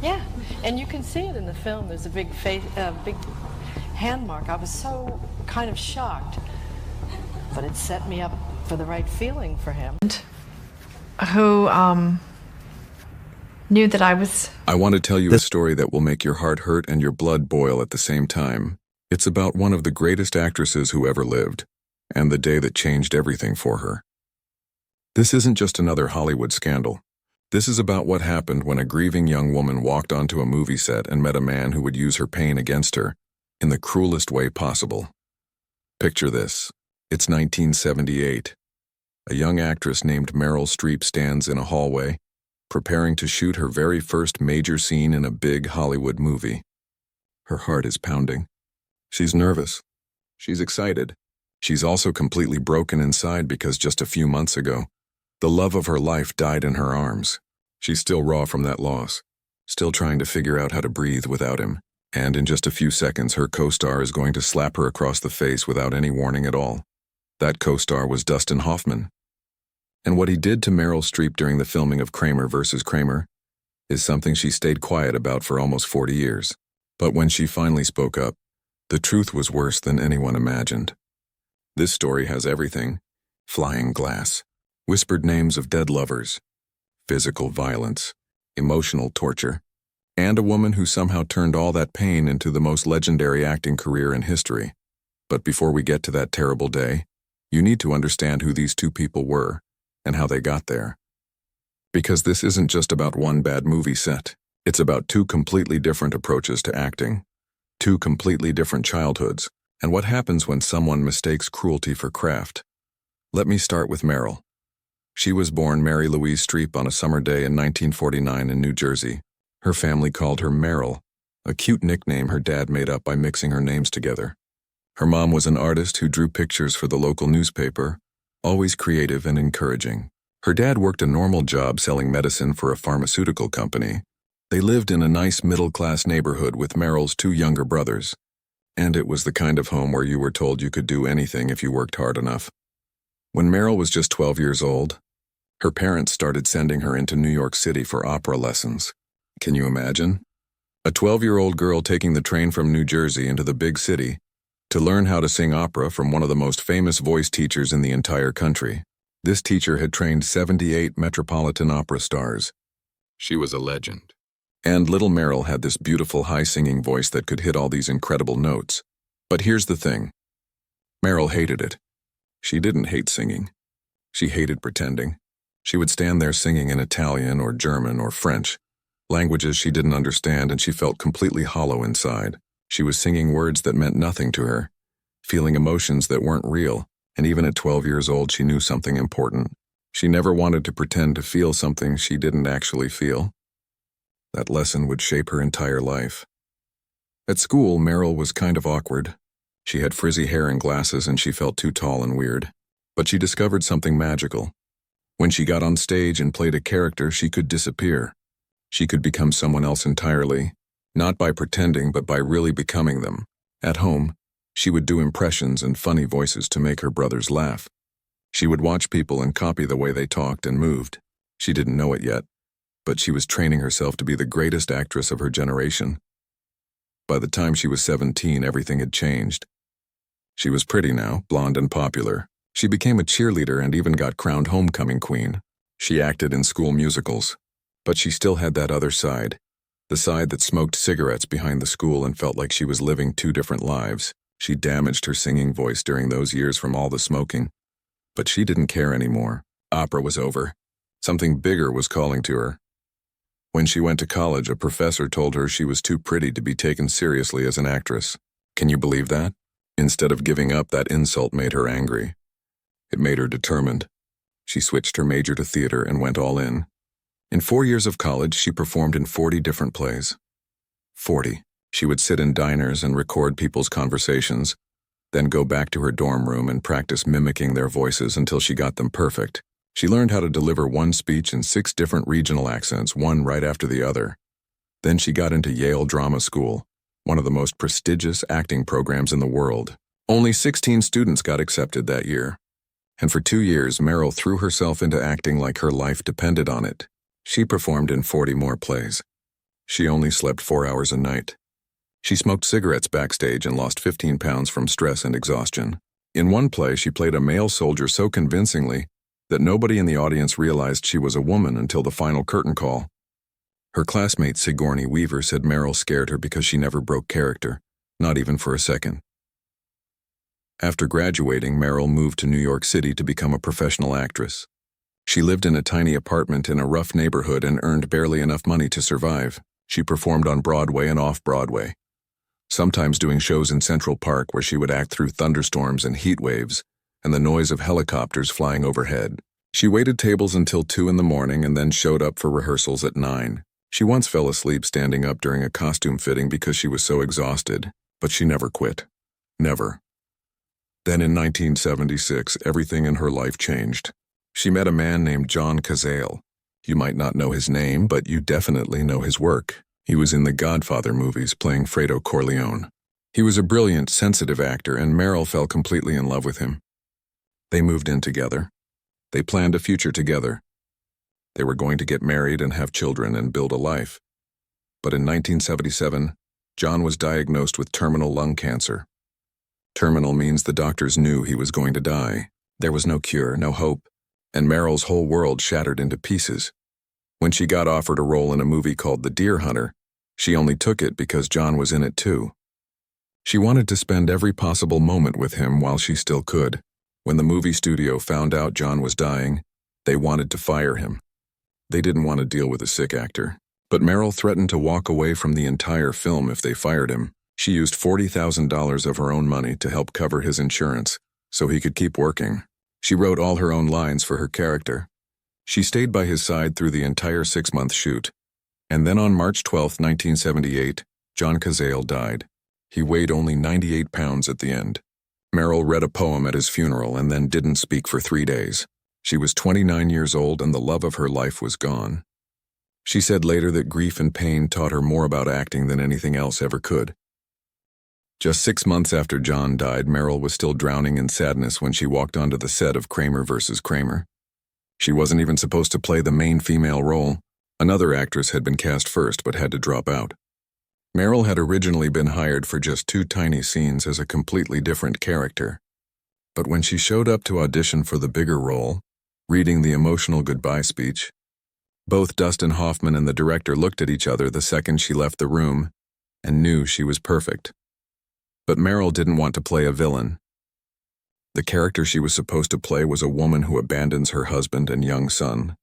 Yeah, and you can see it in the film. There's a big face, big hand mark. I was so kind of shocked, but it set me up for the right feeling for him. Who knew that I was... I want to tell you a story that will make your heart hurt and your blood boil at the same time. It's about one of the greatest actresses who ever lived, and the day that changed everything for her. This isn't just another Hollywood scandal. This is about what happened when a grieving young woman walked onto a movie set and met a man who would use her pain against her in the cruelest way possible. Picture this. It's 1978. A young actress named Meryl Streep stands in a hallway, preparing to shoot her very first major scene in a big Hollywood movie. Her heart is pounding. She's nervous. She's excited. She's also completely broken inside because just a few months ago, the love of her life died in her arms. She's still raw from that loss, still trying to figure out how to breathe without him. And in just a few seconds, her co-star is going to slap her across the face without any warning at all. That co-star was Dustin Hoffman. And what he did to Meryl Streep during the filming of Kramer vs. Kramer is something she stayed quiet about for almost 40 years. But when she finally spoke up, the truth was worse than anyone imagined. This story has everything: flying glass, whispered names of dead lovers, physical violence, emotional torture, and a woman who somehow turned all that pain into the most legendary acting career in history. But before we get to that terrible day, you need to understand who these two people were and how they got there. Because this isn't just about one bad movie set. It's about two completely different approaches to acting, two completely different childhoods, and what happens when someone mistakes cruelty for craft. Let me start with Meryl. She was born Mary Louise Streep on a summer day in 1949 in New Jersey. Her family called her Meryl, a cute nickname her dad made up by mixing her names together. Her mom was an artist who drew pictures for the local newspaper, always creative and encouraging. Her dad worked a normal job selling medicine for a pharmaceutical company. They lived in a nice middle-class neighborhood with Meryl's two younger brothers, and it was the kind of home where you were told you could do anything if you worked hard enough. When Meryl was just 12 years old, her parents started sending her into New York City for opera lessons. Can you imagine? A 12-year-old girl taking the train from New Jersey into the big city to learn how to sing opera from one of the most famous voice teachers in the entire country. This teacher had trained 78 Metropolitan Opera stars. She was a legend. And little Meryl had this beautiful high-singing voice that could hit all these incredible notes. But here's the thing. Meryl hated it. She didn't hate singing. She hated pretending. She would stand there singing in Italian or German or French, languages she didn't understand, and she felt completely hollow inside. She was singing words that meant nothing to her, feeling emotions that weren't real, and even at 12 years old she knew something important. She never wanted to pretend to feel something she didn't actually feel. That lesson would shape her entire life. At school, Meryl was kind of awkward. She had frizzy hair and glasses, and she felt too tall and weird. But she discovered something magical. When she got on stage and played a character, she could disappear. She could become someone else entirely, not by pretending, but by really becoming them. At home, she would do impressions and funny voices to make her brothers laugh. She would watch people and copy the way they talked and moved. She didn't know it yet, but she was training herself to be the greatest actress of her generation. By the time she was 17, everything had changed. She was pretty now, blonde and popular. She became a cheerleader and even got crowned homecoming queen. She acted in school musicals. But she still had that other side, the side that smoked cigarettes behind the school and felt like she was living two different lives. She damaged her singing voice during those years from all the smoking. But she didn't care anymore. Opera was over. Something bigger was calling to her. When she went to college, a professor told her she was too pretty to be taken seriously as an actress. Can you believe that? Instead of giving up, that insult made her angry. It made her determined. She switched her major to theater and went all in. In 4 years of college, she performed in 40 different plays. 40. She would sit in diners and record people's conversations, then go back to her dorm room and practice mimicking their voices until she got them perfect. She learned how to deliver one speech in 6 different regional accents, one right after the other. Then she got into Yale Drama School, one of the most prestigious acting programs in the world. Only 16 students got accepted that year. And for 2 years, Meryl threw herself into acting like her life depended on it. She performed in 40 more plays. She only slept 4 hours a night. She smoked cigarettes backstage and lost 15 pounds from stress and exhaustion. In one play, she played a male soldier so convincingly that nobody in the audience realized she was a woman until the final curtain call. Her classmate Sigourney Weaver said Meryl scared her because she never broke character, not even for a second. After graduating, Meryl moved to New York City to become a professional actress. She lived in a tiny apartment in a rough neighborhood and earned barely enough money to survive. She performed on Broadway and off-Broadway, sometimes doing shows in Central Park where she would act through thunderstorms and heat waves and the noise of helicopters flying overhead. She waited tables until 2 in the morning and then showed up for rehearsals at 9. She once fell asleep standing up during a costume fitting because she was so exhausted, but she never quit. Never. Then in 1976, everything in her life changed. She met a man named John Cazale. You might not know his name, but you definitely know his work. He was in the Godfather movies playing Fredo Corleone. He was a brilliant, sensitive actor, and Meryl fell completely in love with him. They moved in together. They planned a future together. They were going to get married and have children and build a life. But in 1977, John was diagnosed with terminal lung cancer. Terminal means the doctors knew he was going to die. There was no cure, no hope, and Meryl's whole world shattered into pieces. When she got offered a role in a movie called The Deer Hunter, she only took it because John was in it too. She wanted to spend every possible moment with him while she still could. When the movie studio found out John was dying, they wanted to fire him. They didn't want to deal with a sick actor, but Meryl threatened to walk away from the entire film if they fired him. She used $40,000 of her own money to help cover his insurance so he could keep working. She wrote all her own lines for her character. She stayed by his side through the entire 6-month shoot. And then on March 12, 1978, John Cazale died. He weighed only 98 pounds at the end. Meryl read a poem at his funeral and then didn't speak for 3 days. She was 29 years old and the love of her life was gone. She said later that grief and pain taught her more about acting than anything else ever could. Just 6 months after John died, Meryl was still drowning in sadness when she walked onto the set of Kramer vs. Kramer. She wasn't even supposed to play the main female role. Another actress had been cast first but had to drop out. Meryl had originally been hired for just 2 tiny scenes as a completely different character. But when she showed up to audition for the bigger role, reading the emotional goodbye speech, both Dustin Hoffman and the director looked at each other the second she left the room and knew she was perfect. But Meryl didn't want to play a villain. The character she was supposed to play was a woman who abandons her husband and young son.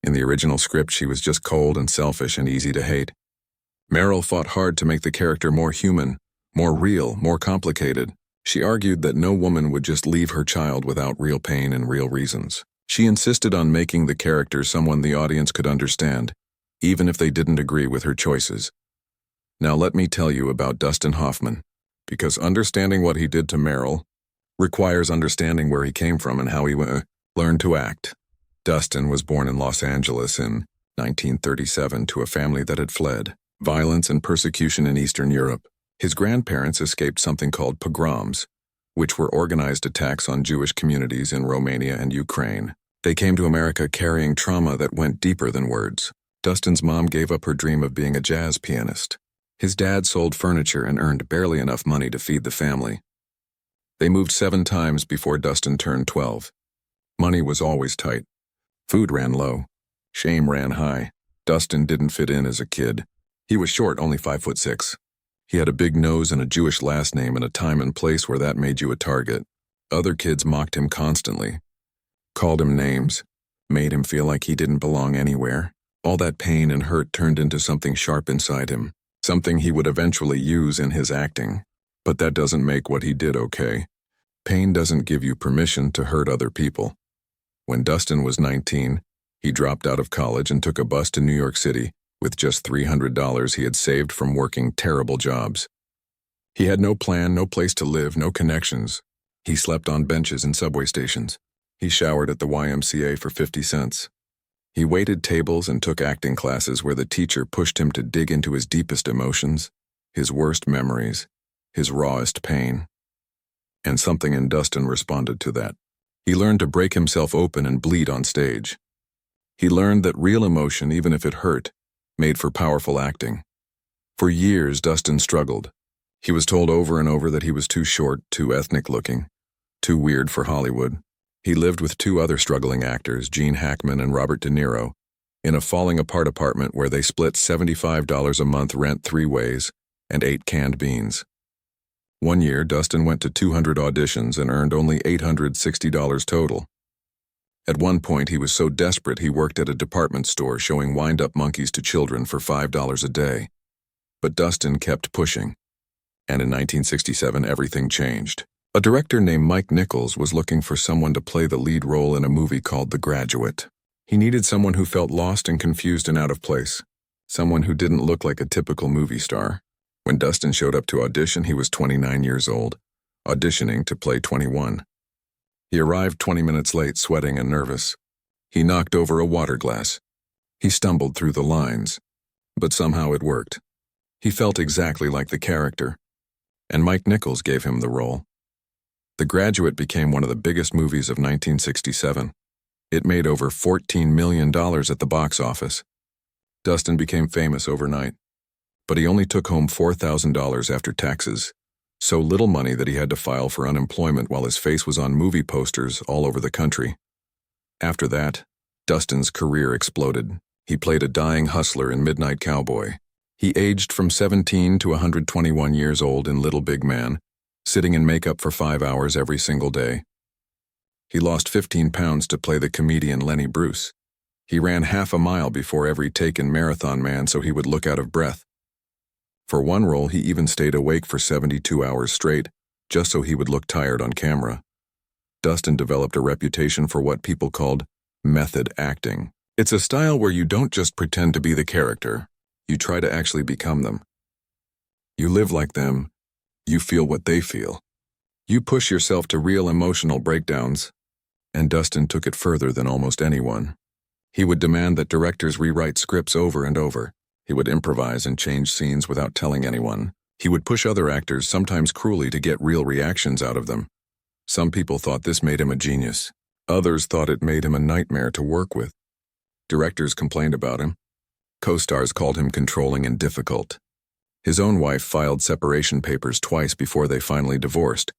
In the original script, she was just cold and selfish and easy to hate. Meryl fought hard to make the character more human, more real, more complicated. She argued that no woman would just leave her child without real pain and real reasons. She insisted on making the character someone the audience could understand, even if they didn't agree with her choices. Now let me tell you about Dustin Hoffman, because understanding what he did to Meryl requires understanding where he came from and how he learned to act. Dustin was born in Los Angeles in 1937 to a family that had fled violence and persecution in Eastern Europe. His grandparents escaped something called pogroms, which were organized attacks on Jewish communities in Romania and Ukraine. They came to America carrying trauma that went deeper than words. Dustin's mom gave up her dream of being a jazz pianist. His dad sold furniture and earned barely enough money to feed the family. They moved 7 times before Dustin turned 12. Money was always tight. Food ran low. Shame ran high. Dustin didn't fit in as a kid. He was short, only 5'6". He had a big nose and a Jewish last name in a time and place where that made you a target. Other kids mocked him constantly, called him names, made him feel like he didn't belong anywhere. All that pain and hurt turned into something sharp inside him, something he would eventually use in his acting. But that doesn't make what he did okay. Pain doesn't give you permission to hurt other people. When Dustin was 19, he dropped out of college and took a bus to New York City with just $300 he had saved from working terrible jobs. He had no plan, no place to live, no connections. He slept on benches in subway stations. He showered at the YMCA for 50 cents. He waited tables and took acting classes where the teacher pushed him to dig into his deepest emotions, his worst memories, his rawest pain. And something in Dustin responded to that. He learned to break himself open and bleed on stage. He learned that real emotion, even if it hurt, made for powerful acting. For years, Dustin struggled. He was told over and over that he was too short, too ethnic-looking, too weird for Hollywood. He lived with two other struggling actors, Gene Hackman and Robert De Niro, in a falling-apart apartment where they split $75 a month rent 3 ways and 8 canned beans. One year, Dustin went to 200 auditions and earned only $860 total. At one point, he was so desperate he worked at a department store showing wind-up monkeys to children for $5 a day. But Dustin kept pushing. And in 1967, everything changed. A director named Mike Nichols was looking for someone to play the lead role in a movie called The Graduate. He needed someone who felt lost and confused and out of place. Someone who didn't look like a typical movie star. When Dustin showed up to audition, he was 29 years old, auditioning to play 21. He arrived 20 minutes late, sweating and nervous. He knocked over a water glass. He stumbled through the lines, but somehow it worked. He felt exactly like the character, and Mike Nichols gave him the role. The Graduate became one of the biggest movies of 1967. It made over $14 million at the box office. Dustin became famous overnight, but he only took home $4,000 after taxes, so little money that he had to file for unemployment while his face was on movie posters all over the country. After that, Dustin's career exploded. He played a dying hustler in Midnight Cowboy. He aged from 17 to 121 years old in Little Big Man, sitting in makeup for 5 hours every single day. He lost 15 pounds to play the comedian Lenny Bruce. He ran half a mile before every take in Marathon Man so he would look out of breath. For one role, he even stayed awake for 72 hours straight, just so he would look tired on camera. Dustin developed a reputation for what people called method acting. It's a style where you don't just pretend to be the character, you try to actually become them. You live like them, you feel what they feel. You push yourself to real emotional breakdowns, and Dustin took it further than almost anyone. He would demand that directors rewrite scripts over and over. He would improvise and change scenes without telling anyone. He would push other actors, sometimes cruelly, to get real reactions out of them. Some people thought this made him a genius. Others thought it made him a nightmare to work with. Directors complained about him. Co-stars called him controlling and difficult. His own wife filed separation papers twice before they finally divorced,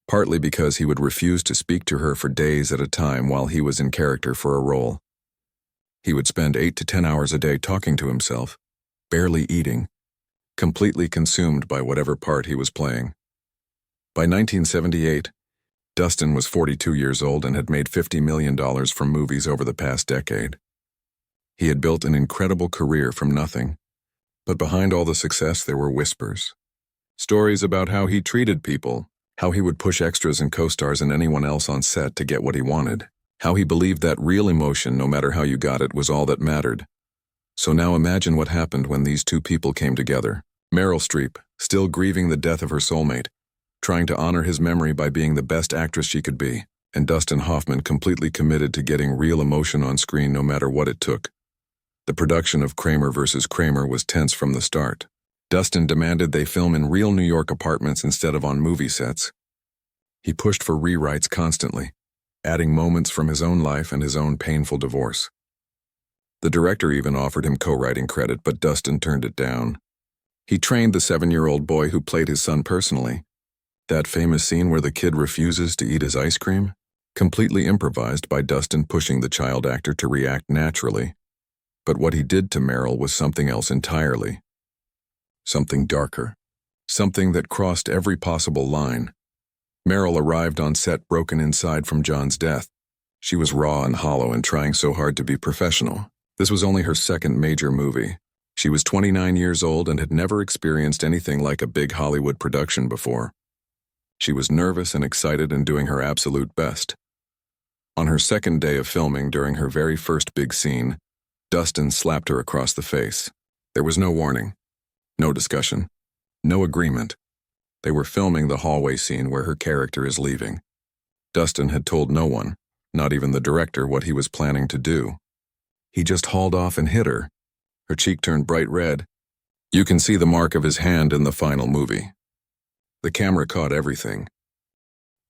partly because he would refuse to speak to her for days at a time while he was in character for a role. He would spend 8 to 10 hours a day talking to himself, barely eating, completely consumed by whatever part he was playing. By 1978, Dustin was 42 years old and had made $50 million from movies over the past decade. He had built an incredible career from nothing, but behind all the success there were whispers. Stories about how he treated people, how he would push extras and co-stars and anyone else on set to get what he wanted, how he believed that real emotion, no matter how you got it, was all that mattered. So now imagine what happened when these two people came together. Meryl Streep, still grieving the death of her soulmate, trying to honor his memory by being the best actress she could be, and Dustin Hoffman completely committed to getting real emotion on screen no matter what it took. The production of Kramer vs. Kramer was tense from the start. Dustin demanded they film in real New York apartments instead of on movie sets. He pushed for rewrites constantly, adding moments from his own life and his own painful divorce. The director even offered him co-writing credit, but Dustin turned it down. He trained the 7-year-old boy who played his son personally. That famous scene where the kid refuses to eat his ice cream? Completely improvised by Dustin pushing the child actor to react naturally. But what he did to Meryl was something else entirely. Something darker. Something that crossed every possible line. Meryl arrived on set broken inside from John's death. She was raw and hollow and trying so hard to be professional. This was only her second major movie. She was 29 years old and had never experienced anything like a big Hollywood production before. She was nervous and excited and doing her absolute best. On her second day of filming, during her very first big scene, Dustin slapped her across the face. There was no warning, no discussion, no agreement. They were filming the hallway scene where her character is leaving. Dustin had told no one, not even the director, what he was planning to do. He just hauled off and hit her. Her cheek turned bright red. You can see the mark of his hand in the final movie. The camera caught everything.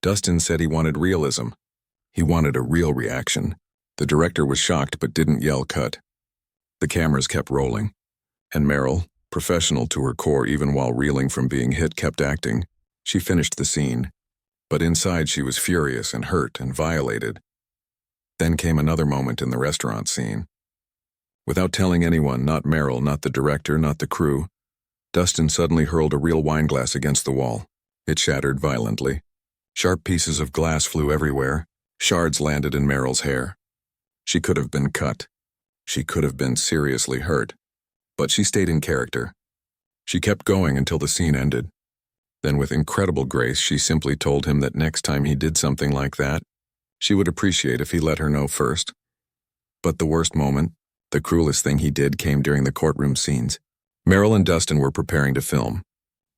Dustin said he wanted realism. He wanted a real reaction. The director was shocked but didn't yell cut. The cameras kept rolling. And Meryl, professional to her core even while reeling from being hit, kept acting. She finished the scene. But inside she was furious and hurt and violated. Then came another moment in the restaurant scene. Without telling anyone, not Meryl, not the director, not the crew, Dustin suddenly hurled a real wine glass against the wall. It shattered violently. Sharp pieces of glass flew everywhere. Shards landed in Meryl's hair. She could have been cut. She could have been seriously hurt. But she stayed in character. She kept going until the scene ended. Then with incredible grace, she simply told him that next time he did something like that, she would appreciate if he let her know first. But the worst moment, the cruelest thing he did, came during the courtroom scenes. Meryl and Dustin were preparing to film.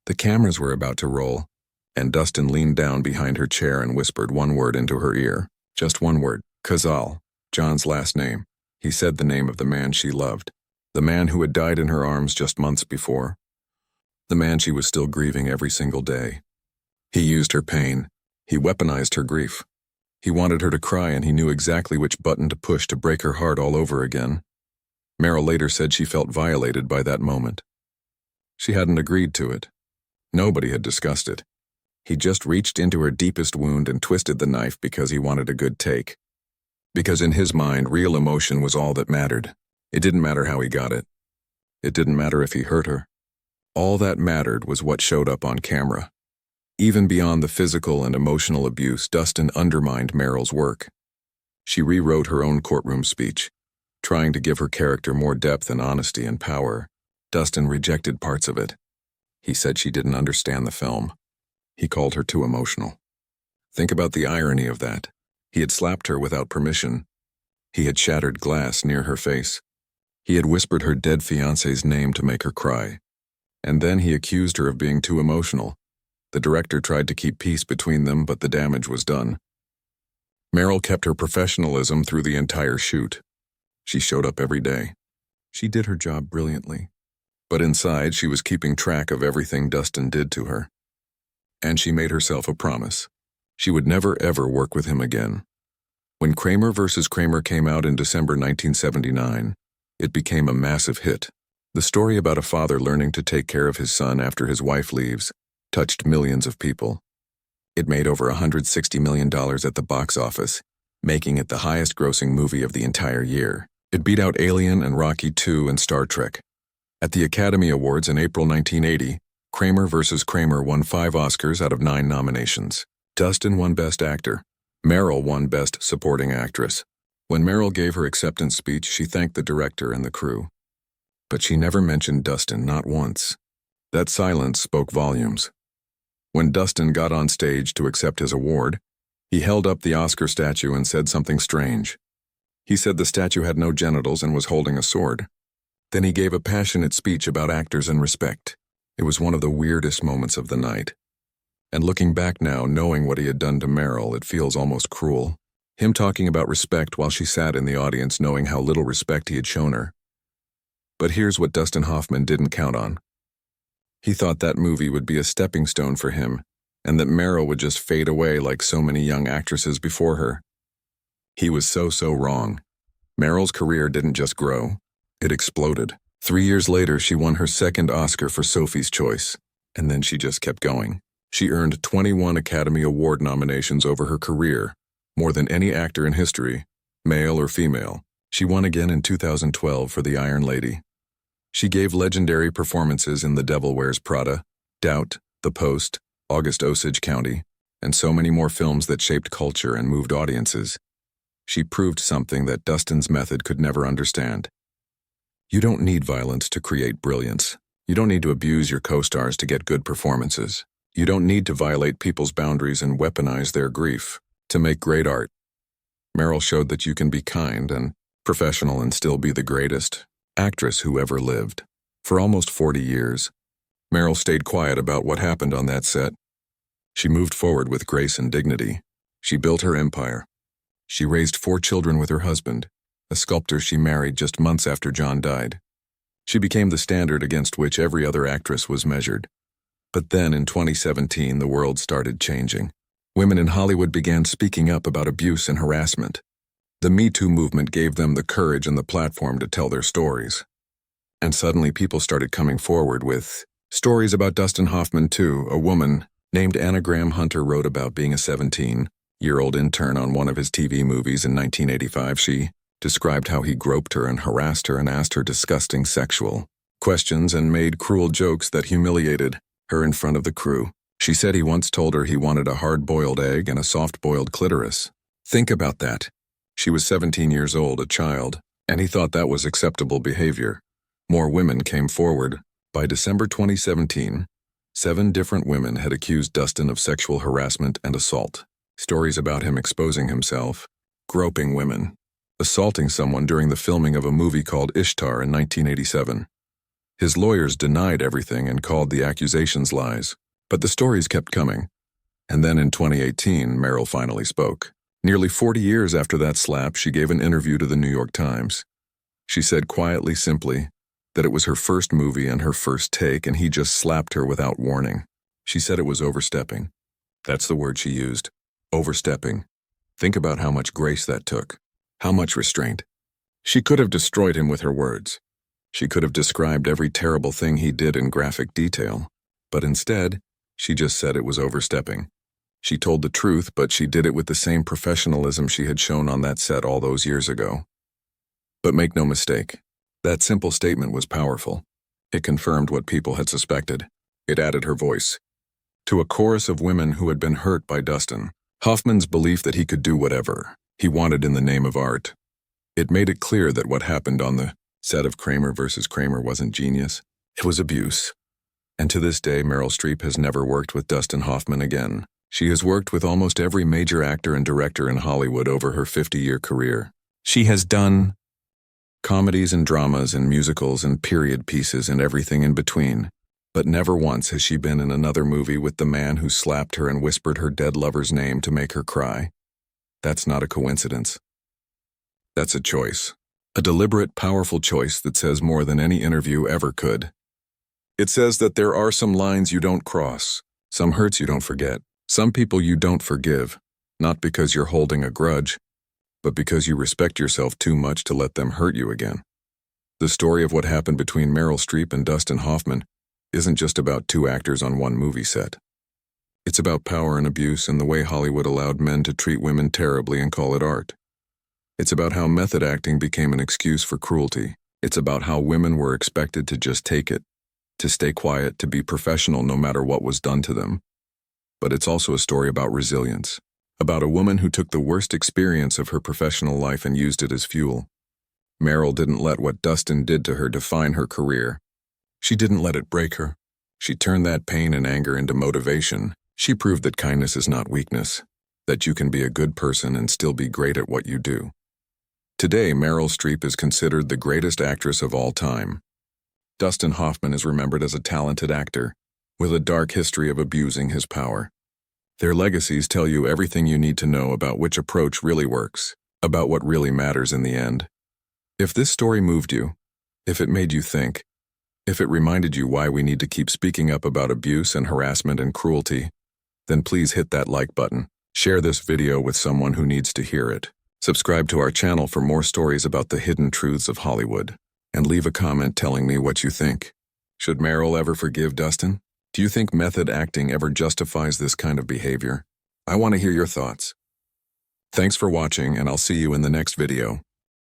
The cameras were about to roll, and Dustin leaned down behind her chair and whispered one word into her ear. Just one word. Kazal, John's last name. He said the name of the man she loved. The man who had died in her arms just months before. The man she was still grieving every single day. He used her pain. He weaponized her grief. He wanted her to cry, and he knew exactly which button to push to break her heart all over again. Meryl later said she felt violated by that moment. She hadn't agreed to it. Nobody had discussed it. He just reached into her deepest wound and twisted the knife because he wanted a good take. Because in his mind, real emotion was all that mattered. It didn't matter how he got it. It didn't matter if he hurt her. All that mattered was what showed up on camera. Even beyond the physical and emotional abuse, Dustin undermined Meryl's work. She rewrote her own courtroom speech, trying to give her character more depth and honesty and power. Dustin rejected parts of it. He said she didn't understand the film. He called her too emotional. Think about the irony of that. He had slapped her without permission. He had shattered glass near her face. He had whispered her dead fiancé's name to make her cry. And then he accused her of being too emotional. The director tried to keep peace between them, but the damage was done. Meryl kept her professionalism through the entire shoot. She showed up every day. She did her job brilliantly. But inside, she was keeping track of everything Dustin did to her. And she made herself a promise. She would never ever work with him again. When Kramer vs. Kramer came out in December 1979, it became a massive hit. The story about a father learning to take care of his son after his wife leaves touched millions of people. It made over $160 million at the box office, making it the highest-grossing movie of the entire year. It beat out Alien and Rocky II and Star Trek. At the Academy Awards in April 1980, Kramer vs. Kramer won 5 Oscars out of 9 nominations. Dustin won Best Actor. Meryl won Best Supporting Actress. When Meryl gave her acceptance speech, she thanked the director and the crew. But she never mentioned Dustin, not once. That silence spoke volumes. When Dustin got on stage to accept his award, he held up the Oscar statue and said something strange. He said the statue had no genitals and was holding a sword. Then he gave a passionate speech about actors and respect. It was one of the weirdest moments of the night. And looking back now, knowing what he had done to Meryl, it feels almost cruel. Him talking about respect while she sat in the audience, knowing how little respect he had shown her. But here's what Dustin Hoffman didn't count on. He thought that movie would be a stepping stone for him, and that Meryl would just fade away like so many young actresses before her. He was so wrong. Meryl's career didn't just grow, it exploded. 3 years later, she won her second Oscar for Sophie's Choice, and then she just kept going. She earned 21 Academy Award nominations over her career, more than any actor in history, male or female. She won again in 2012 for The Iron Lady. She gave legendary performances in The Devil Wears Prada, Doubt, The Post, August Osage County, and so many more films that shaped culture and moved audiences. She proved something that Dustin's method could never understand. You don't need violence to create brilliance. You don't need to abuse your co-stars to get good performances. You don't need to violate people's boundaries and weaponize their grief to make great art. Meryl showed that you can be kind and professional and still be the greatest actress who ever lived. For almost 40 years, Meryl stayed quiet about what happened on that set. She moved forward with grace and dignity. She built her empire. She raised 4 children with her husband, a sculptor she married just months after John died. She became the standard against which every other actress was measured. But then in 2017, the world started changing. Women in Hollywood began speaking up about abuse and harassment. The Me Too movement gave them the courage and the platform to tell their stories. And suddenly people started coming forward with stories about Dustin Hoffman too. A woman named Anna Graham Hunter wrote about being a 17-year-old intern on one of his TV movies in 1985. She described how he groped her and harassed her and asked her disgusting sexual questions and made cruel jokes that humiliated her in front of the crew. She said he once told her he wanted a hard-boiled egg and a soft-boiled clitoris. Think about that. She was 17 years old, a child, and he thought that was acceptable behavior. More women came forward. By December 2017, 7 different women had accused Dustin of sexual harassment and assault. Stories about him exposing himself, groping women, assaulting someone during the filming of a movie called Ishtar in 1987. His lawyers denied everything and called the accusations lies, but the stories kept coming. And then in 2018, Meryl finally spoke. Nearly 40 years after that slap, she gave an interview to the New York Times. She said quietly, simply, that it was her first movie and her first take, and he just slapped her without warning. She said it was overstepping. That's the word she used. Overstepping. Think about how much grace that took. How much restraint. She could have destroyed him with her words. She could have described every terrible thing he did in graphic detail. But instead, she just said it was overstepping. She told the truth, but she did it with the same professionalism she had shown on that set all those years ago. But make no mistake, that simple statement was powerful. It confirmed what people had suspected. It added her voice to a chorus of women who had been hurt by Dustin Hoffman's belief that he could do whatever he wanted in the name of art. It made it clear that what happened on the set of Kramer vs. Kramer wasn't genius. It was abuse. And to this day, Meryl Streep has never worked with Dustin Hoffman again. She has worked with almost every major actor and director in Hollywood over her 50-year career. She has done comedies and dramas and musicals and period pieces and everything in between. But never once has she been in another movie with the man who slapped her and whispered her dead lover's name to make her cry. That's not a coincidence. That's a choice. A deliberate, powerful choice that says more than any interview ever could. It says that there are some lines you don't cross, some hurts you don't forget, some people you don't forgive, not because you're holding a grudge, but because you respect yourself too much to let them hurt you again. The story of what happened between Meryl Streep and Dustin Hoffman isn't just about 2 actors on one movie set. It's about power and abuse and the way Hollywood allowed men to treat women terribly and call it art. It's about how method acting became an excuse for cruelty. It's about how women were expected to just take it, to stay quiet, to be professional no matter what was done to them. But it's also a story about resilience, about a woman who took the worst experience of her professional life and used it as fuel. Meryl didn't let what Dustin did to her define her career. She didn't let it break her. She turned that pain and anger into motivation. She proved that kindness is not weakness, that you can be a good person and still be great at what you do. Today, Meryl Streep is considered the greatest actress of all time. Dustin Hoffman is remembered as a talented actor, with a dark history of abusing his power. Their legacies tell you everything you need to know about which approach really works, about what really matters in the end. If this story moved you, if it made you think, if it reminded you why we need to keep speaking up about abuse and harassment and cruelty, then please hit that like button. Share this video with someone who needs to hear it. Subscribe to our channel for more stories about the hidden truths of Hollywood. And leave a comment telling me what you think. Should Meryl ever forgive Dustin? Do you think method acting ever justifies this kind of behavior? I want to hear your thoughts. Thanks for watching, and I'll see you in the next video.